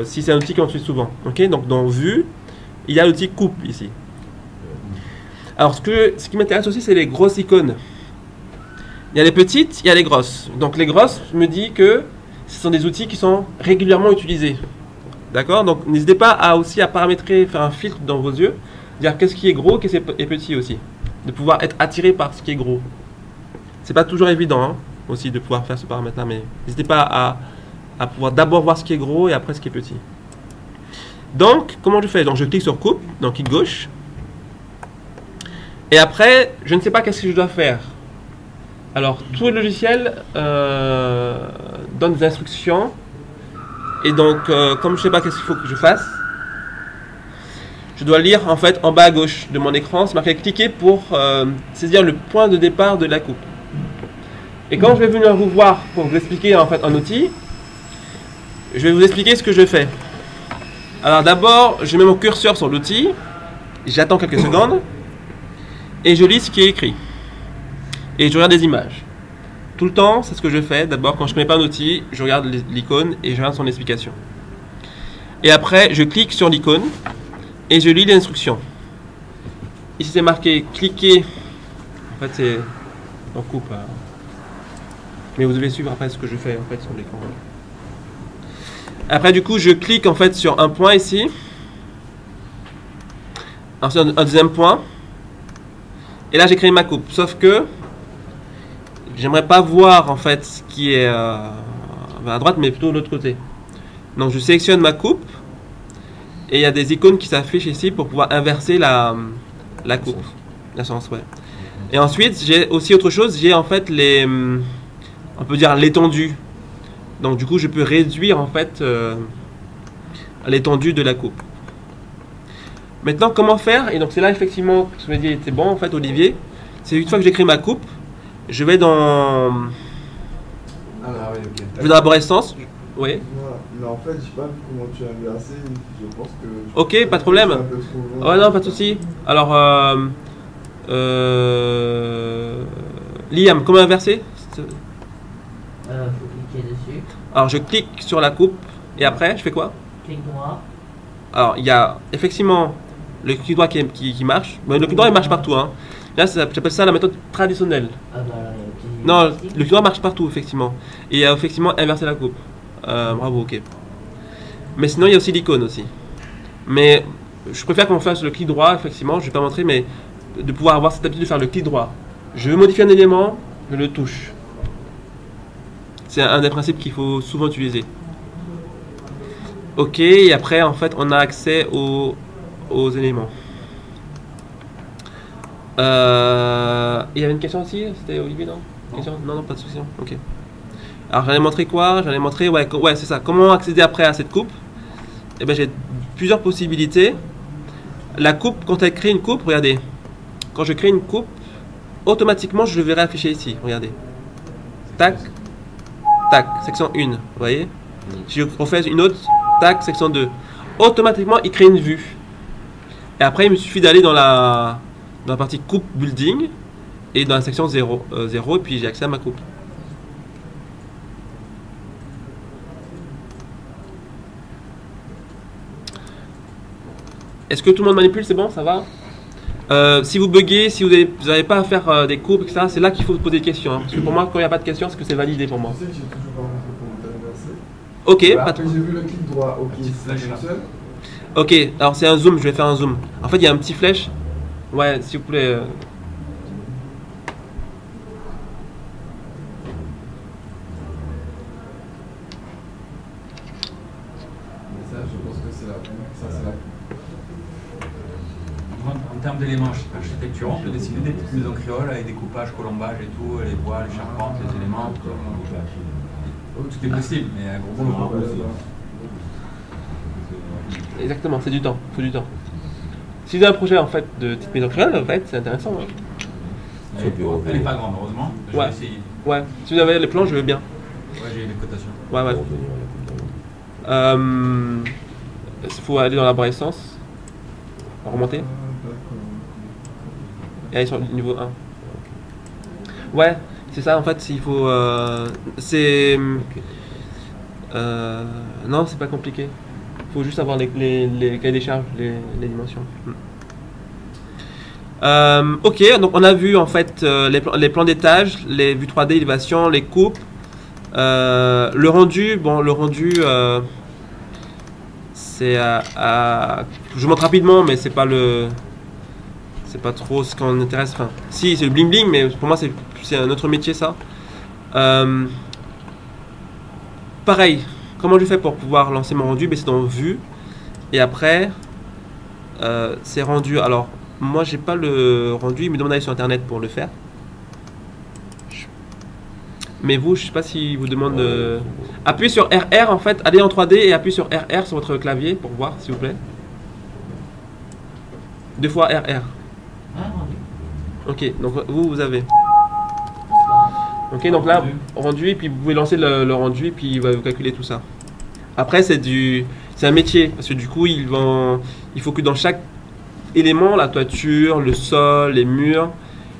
si c'est un outil qu'on utilise souvent. Ok, donc dans vue, il y a l'outil coupe ici. Alors ce qui m'intéresse aussi, c'est les grosses icônes. Il y a les petites, il y a les grosses. Donc les grosses, je me dis que ce sont des outils qui sont régulièrement utilisés. D'accord? Donc n'hésitez pas aussi à paramétrer, faire un filtre dans vos yeux, dire qu'est-ce qui est gros, qu'est-ce qui est petit aussi. De pouvoir être attiré par ce qui est gros. C'est pas toujours évident hein, aussi de pouvoir faire ce paramètre-là, mais n'hésitez pas à pouvoir d'abord voir ce qui est gros et après ce qui est petit. Donc, comment je fais? Donc je clique sur coupe, donc clic gauche. Et après, je ne sais pas qu'est-ce que je dois faire. Alors, tout le logiciel donne des instructions. Et donc, comme je ne sais pas qu'est-ce qu'il faut que je fasse, je dois lire en fait en bas à gauche de mon écran, c'est marqué cliquer pour saisir le point de départ de la coupe. Et quand je vais venir vous voir pour vous expliquer en fait un outil, je vais vous expliquer ce que je fais. Alors d'abord, je mets mon curseur sur l'outil, j'attends quelques secondes, et je lis ce qui est écrit. Et je regarde des images. Tout le temps, c'est ce que je fais. D'abord, quand je ne connais pas un outil, je regarde l'icône et je regarde son explication. Et après, je clique sur l'icône et je lis les instructions. Ici, c'est marqué cliquer. En fait, c'est en coupe. Mais vous devez suivre après ce que je fais en fait sur l'écran. Après, du coup, je clique en fait sur un point ici. Ensuite, un deuxième point. Et là, j'ai créé ma coupe. Sauf que j'aimerais pas voir en fait ce qui est à droite, mais plutôt de l'autre côté. Donc, je sélectionne ma coupe. Et il y a des icônes qui s'affichent ici pour pouvoir inverser la coupe. La sens, ouais. Et ensuite, j'ai aussi autre chose. J'ai en fait on peut dire l'étendue. Donc du coup, je peux réduire en fait l'étendue de la coupe. Maintenant, comment faire? Et donc c'est là effectivement que ce que je dit était bon en fait, Olivier. C'est une fois que j'ai créé ma coupe, je vais dans je vais dans l'arborescence. Oui.
Voilà. Mais en fait, j'ai pas vu comment tu as inversé. Je pense que.
Ok, pas de problème. Oh non, pas de souci. Alors, Liam, comment inverser?
Faut cliquer dessus.
Alors, je clique sur la coupe et après, je fais quoi?
Clic droit.
Alors, il y a effectivement le clic droit qui marche. Mais le clic droit, il marche partout. Hein. Là, j'appelle ça la méthode traditionnelle.
Ah bah là, il y a un petit
Non,
stick.
le clic droit marche partout, effectivement. Et il y a effectivement inverser la coupe. Bravo, ok. Mais sinon, il y a aussi l'icône aussi. Mais je préfère qu'on fasse le clic droit, effectivement. Je ne vais pas montrer, mais de pouvoir avoir cette habitude de faire le clic droit. Je veux modifier un élément, je le touche. C'est un des principes qu'il faut souvent utiliser. Ok, et après, en fait, on a accès aux éléments. Il y avait une question aussi? C'était Olivier, non? Question? Non, pas de souci. Ok. Alors, j'allais montrer quoi? J'allais montrer, ouais c'est ça. Comment accéder après à cette coupe? Eh bien, j'ai plusieurs possibilités. La coupe, quand elle crée une coupe, regardez. Quand je crée une coupe, automatiquement, je le verrai afficher ici. Regardez. Tac. Tac, section 1, vous voyez? Si je refais une autre, tac, section 2. Automatiquement, il crée une vue. Et après, il me suffit d'aller dans la partie coupe building et dans la section 0, et puis j'ai accès à ma coupe. Est-ce que tout le monde manipule? C'est bon? Ça va? Si vous buguez, si vous n'avez pas à faire des coupes, etc., c'est là qu'il faut poser des questions. Hein. Parce que pour moi, quand il n'y a pas de questions, c'est que c'est validé pour moi.
Je sais que j'ai toujours pas montré comment t'inverser.
Ok,
Voilà,
pas de
après, j'ai vu le clic droit, ok,
petit
ça
flash là.
fonctionne.
Ok, alors c'est un zoom, je vais faire un zoom. En fait, il y a un petit flèche. Ouais, s'il vous plaît.
Mais ça, je pense que c'est la
En termes d'éléments architecturaux, on peut dessiner des petites maisons créoles avec des coupages, colombages et tout, les bois, les charpentes, les éléments. Tout est possible, mais à gros boulot.
Exactement, c'est du temps, il faut du temps. Si vous avez un projet en fait de petite maison créole, en fait, c'est intéressant. Hein.
Elle n'est pas grande, heureusement. Je
Ouais.
vais essayer.
Ouais, si vous avez les plans, je veux bien.
Ouais, j'ai les cotations.
Ouais, ouais.
Pour revenir à la coupe d'avant.
Il faut aller dans l'arborescence, remonter, et aller sur le niveau 1. Ouais, c'est ça en fait, il faut... c'est... non, c'est pas compliqué. Il faut juste avoir les cahiers des charges, les dimensions. Ok, donc on a vu en fait les plans d'étage, les vues 3D, élévation, les coupes. Le rendu, bon, le rendu, c'est je vous montre rapidement, mais c'est pas trop ce qu'on intéresse. Enfin, si, c'est le bling bling, mais pour moi c'est un autre métier ça. Pareil, comment je fais pour pouvoir lancer mon rendu? C'est dans vue et après c'est rendu. Alors moi j'ai pas le rendu, il me demande d'aller sur internet pour le faire. Mais vous, je sais pas si vous demande appuyez sur RR en fait, allez en 3D et appuyez sur RR sur votre clavier pour voir s'il vous plaît. 2 fois RR.
Ah, rendu.
Ok, donc vous avez. Ok, donc là, rendu, et puis vous pouvez lancer le rendu, et puis il va vous calculer tout ça. Après, c'est un métier, parce que du coup, il faut que dans chaque élément, la toiture, le sol, les murs,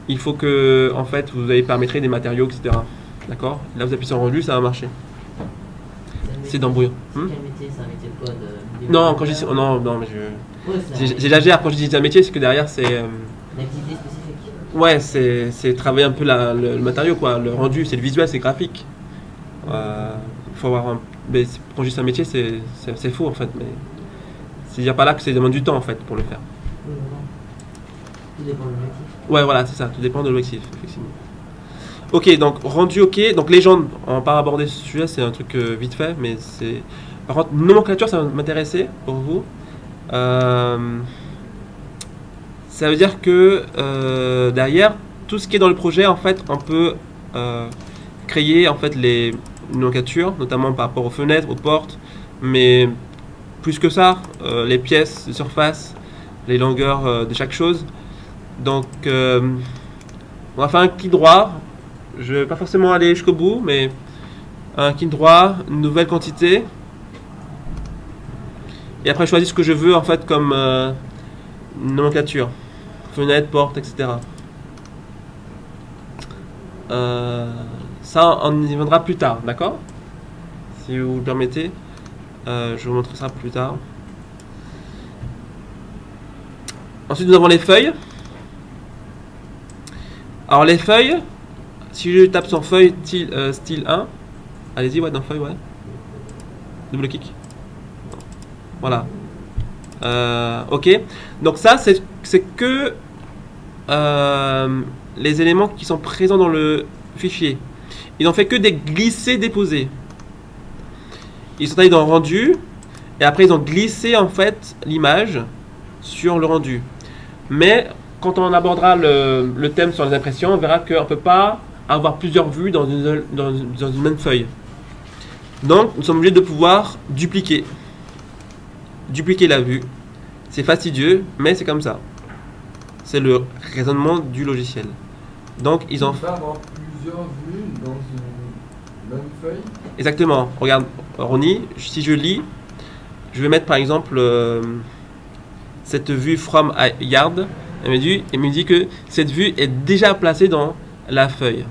il faut que, en fait, vous avez paramétré des matériaux, etc. D'accord? Là, vous appuyez sur rendu, ça va marcher. C'est d'embrouillant.
Quel métier? C'est un métier de quoi?
Non, quand je dis... Non, mais j'exagère. Quand je dis un métier, c'est que derrière, c'est...
Une activité spécifique.
Ouais, c'est travailler un peu le matériau, quoi. Le rendu, c'est le visuel, c'est graphique. Faut avoir mais quand je dis un métier, c'est faux, en fait. Mais c'est dire par là que ça demande du temps, en fait, pour le faire.
Oui, voilà. Tout dépend de l'objectif.
Ouais, voilà, c'est ça. Tout dépend de l'objectif, effectivement. Ok, donc rendu ok. Donc légende, on va pas aborder ce sujet, c'est un truc vite fait, mais c'est... Par contre, nomenclature, ça va m'intéresser pour vous. Ça veut dire que derrière, tout ce qui est dans le projet, en fait, on peut créer en fait les nomenclatures, notamment par rapport aux fenêtres, aux portes, mais plus que ça, les pièces de surface, les longueurs de chaque chose. Donc, on va faire un clic droit. Je ne vais pas forcément aller jusqu'au bout, mais un clic droit, une nouvelle quantité. Et après, je choisis ce que je veux en fait comme nomenclature. Fenêtre, porte, etc. Ça, on y viendra plus tard, d'accord? Si vous le permettez, je vous montrerai ça plus tard. Ensuite, nous avons les feuilles. Alors, les feuilles, si je tape sur feuille style 1, allez-y, ouais, dans feuille, ouais. Double clic. Voilà. Ok. Donc ça, c'est que les éléments qui sont présents dans le fichier. Ils n'ont fait que des glisser-déposer. Ils sont allés dans le rendu et après ils ont glissé en fait l'image sur le rendu. Mais quand on abordera le thème sur les impressions, on verra qu'on ne peut pas avoir plusieurs vues dans une même feuille. Donc nous sommes obligés de pouvoir dupliquer la vue. C'est fastidieux, mais c'est comme ça. C'est le raisonnement du logiciel. Donc ils ont...
On peut avoir plusieurs vues dans une même feuille.
Exactement. Regarde, Ronnie, si je lis, je vais mettre par exemple cette vue from yard. Elle me dit que cette vue est déjà placée dans la feuille.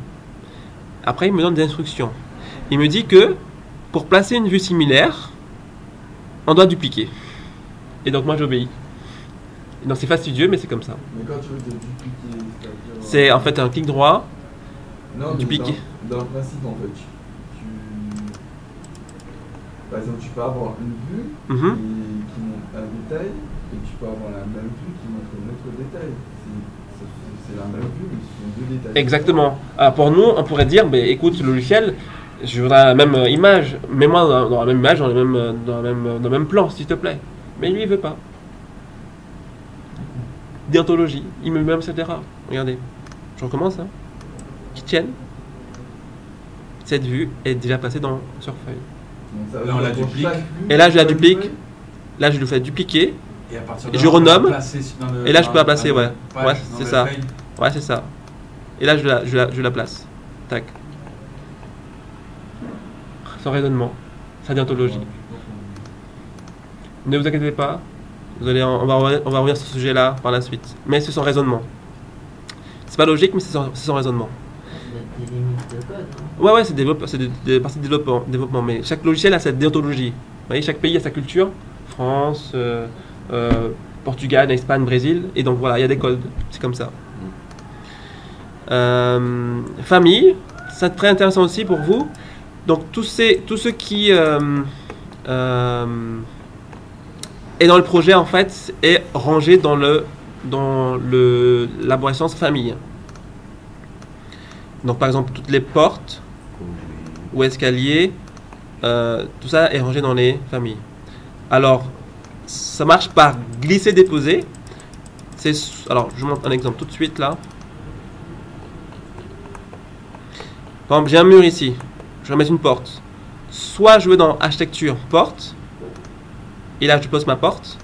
Après, il me donne des instructions. Il me dit que pour placer une vue similaire, on doit dupliquer. Et donc moi j'obéis. Donc c'est fastidieux, mais c'est comme ça.
Mais quand tu veux te dupliquer,
c'est en fait un clic droit.
Non,
dupliquer.
Dans le principe, en fait, par exemple, tu peux avoir une vue qui montre un détail, et tu peux avoir la même vue qui montre un autre détail. C'est la même vue, mais ce sont deux détails.
Exactement. Alors pour nous, on pourrait dire, bah, écoute, le logiciel, je voudrais la même image, mets-moi dans la même image, dans le même plan, s'il te plaît. Mais lui, il veut pas. Déontologie, il me met même cette erreur. Regardez, je recommence. Hein. Qui tienne. Cette vue est déjà passée sur feuille.
Donc,
là, on la duplique.
Et là, je la duplique. Là, je le fais dupliquer.
Et à partir de
je
là,
renomme. Et là, je peux la placer, ouais. Ouais, c'est ça.
Feuille.
Ouais, c'est ça. Et là, je la place. Tac. Sans raisonnement. Sa déontologie. Ne vous inquiétez pas. On va revenir sur ce sujet-là par la suite. Mais c'est sans raisonnement. C'est pas logique, mais c'est sans raisonnement.
Des limites de code, hein.
Ouais, c'est des parties de développement. Mais chaque logiciel a cette déontologie. Vous voyez, chaque pays a sa culture. France, Portugal, Espagne, Brésil. Et donc voilà, il y a des codes. C'est comme ça. Famille, c'est très intéressant aussi pour vous. Donc tout ce qui est dans le projet en fait est rangé dans l'arborescence famille. Donc par exemple toutes les portes ou escaliers, tout ça est rangé dans les familles. Alors ça marche par glisser-déposer. Alors je vous montre un exemple tout de suite là. Par exemple, j'ai un mur ici, je vais mettre une porte. Soit je vais dans architecture, porte, et là je pose ma porte,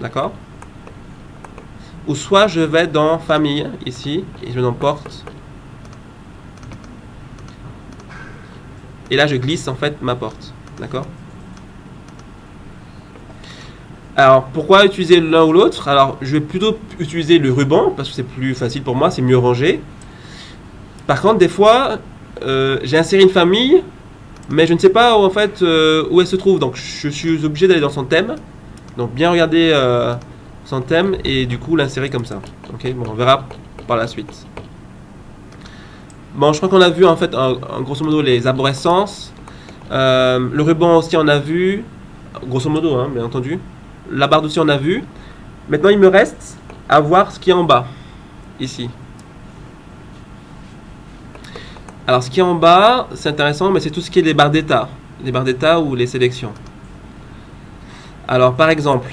d'accord? Ou soit je vais dans famille, ici, et je vais dans porte. Et là je glisse en fait ma porte, d'accord? Alors pourquoi utiliser l'un ou l'autre? Alors je vais plutôt utiliser le ruban, parce que c'est plus facile pour moi, c'est mieux rangé. Par contre, des fois, j'ai inséré une famille, mais je ne sais pas en fait où elle se trouve, donc je suis obligé d'aller dans son thème. Donc bien regarder son thème et du coup l'insérer comme ça. Ok, bon, on verra par la suite. Bon, je crois qu'on a vu en fait en grosso modo les arborescences. Le ruban aussi on a vu, grosso modo, hein, bien entendu. La barre aussi on a vu. Maintenant il me reste à voir ce qui est en bas, ici. Alors ce qui est en bas, c'est intéressant, mais c'est tout ce qui est les barres d'état. Les barres d'état ou les sélections. Alors par exemple,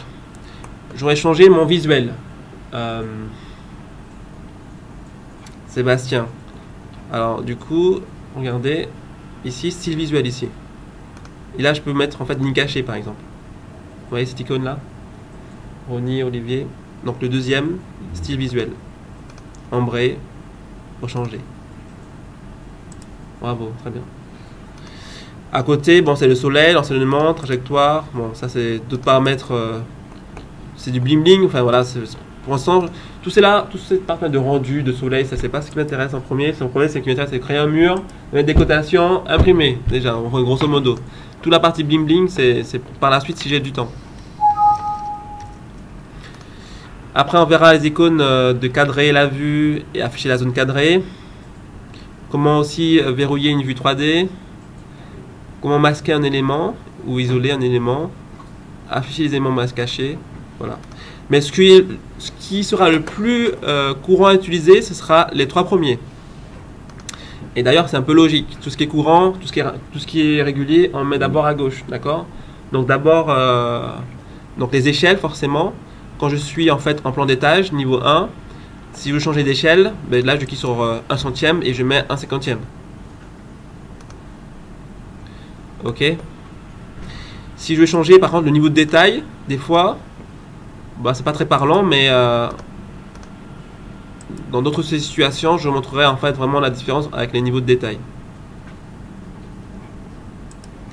j'aurais changé mon visuel. Sébastien. Alors du coup, regardez, ici, style visuel ici. Et là je peux mettre en fait ligne cachée par exemple. Vous voyez cette icône là? Ronnie, Olivier. Donc le deuxième, style visuel. Ambré, pour changer. Bravo, très bien. À côté, bon, c'est le soleil, l'enseignement, trajectoire. Bon, ça, c'est d'autres paramètres. C'est du bling bling. Enfin, voilà, pour l'instant, tout c'est là, tout cette partie de rendu, de soleil, ça, c'est pas ce qui m'intéresse en premier. En premier, c'est ce qui m'intéresse, c'est créer un mur, mettre des cotations, imprimer, déjà, grosso modo. Toute la partie bling bling, c'est par la suite si j'ai du temps. Après, on verra les icônes de cadrer la vue et afficher la zone cadrée. Comment aussi verrouiller une vue 3D, comment masquer un élément ou isoler un élément, afficher les éléments masques cachés, voilà. Mais ce qui sera le plus courant à utiliser, ce sera les trois premiers. Et d'ailleurs, c'est un peu logique. Tout ce qui est courant, tout ce qui est régulier, on met d'abord à gauche, d'accord? Donc d'abord, donc les échelles forcément. Quand je suis en fait en plan d'étage, niveau 1, si je veux changer d'échelle, ben là je clique sur 1 centième et je mets 1 cinquantième. Ok. Si je veux changer par contre le niveau de détail, des fois, bah, c'est pas très parlant, mais dans d'autres situations, je montrerai en fait vraiment la différence avec les niveaux de détail.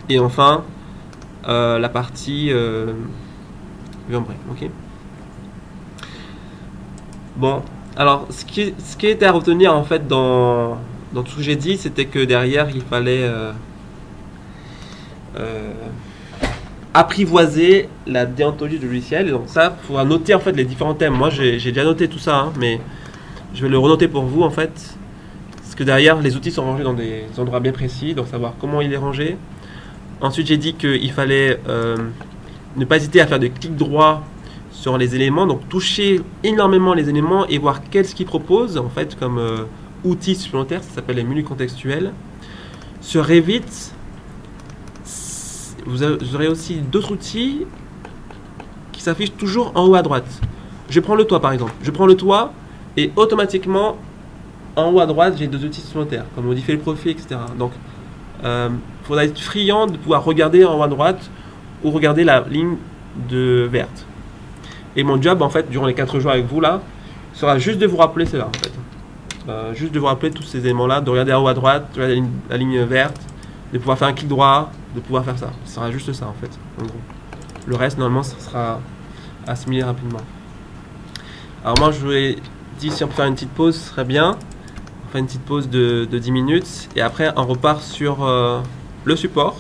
Et enfin, la partie vue ombrée. Ok. Bon. Alors, ce qui était à retenir en fait dans tout ce que j'ai dit, c'était que derrière il fallait apprivoiser la déontologie du logiciel. Et donc ça, il faudra noter en fait les différents thèmes. Moi, j'ai déjà noté tout ça, hein, mais je vais le renoter pour vous en fait, parce que derrière les outils sont rangés dans des endroits bien précis, donc savoir comment il est rangé. Ensuite, j'ai dit qu'il fallait ne pas hésiter à faire des clics droits sur les éléments, donc toucher énormément les éléments et voir qu'est-ce qu'ils proposent en fait comme outils supplémentaires, ça s'appelle les menus contextuels. Sur Revit, vous aurez aussi d'autres outils qui s'affichent toujours en haut à droite. Je prends le toit par exemple, je prends le toit et automatiquement en haut à droite j'ai deux outils supplémentaires comme modifier le profil, etc. Donc il faudra être friand de pouvoir regarder en haut à droite ou regarder la ligne verte. Et mon job, en fait, durant les 4 jours avec vous, là, sera juste de vous rappeler cela, en fait. Juste de vous rappeler tous ces éléments-là, de regarder en haut à droite, de regarder la ligne verte, de pouvoir faire un clic droit, de pouvoir faire ça. Ce sera juste ça, en fait, en gros. Le reste, normalement, ça sera assimilé rapidement. Alors moi, je vous ai dit, si on peut faire une petite pause, ce serait bien. On fait une petite pause de 10 minutes, et après, on repart sur le support.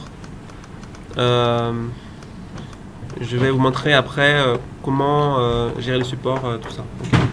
je vais vous montrer après comment gérer le support, tout ça. Ok.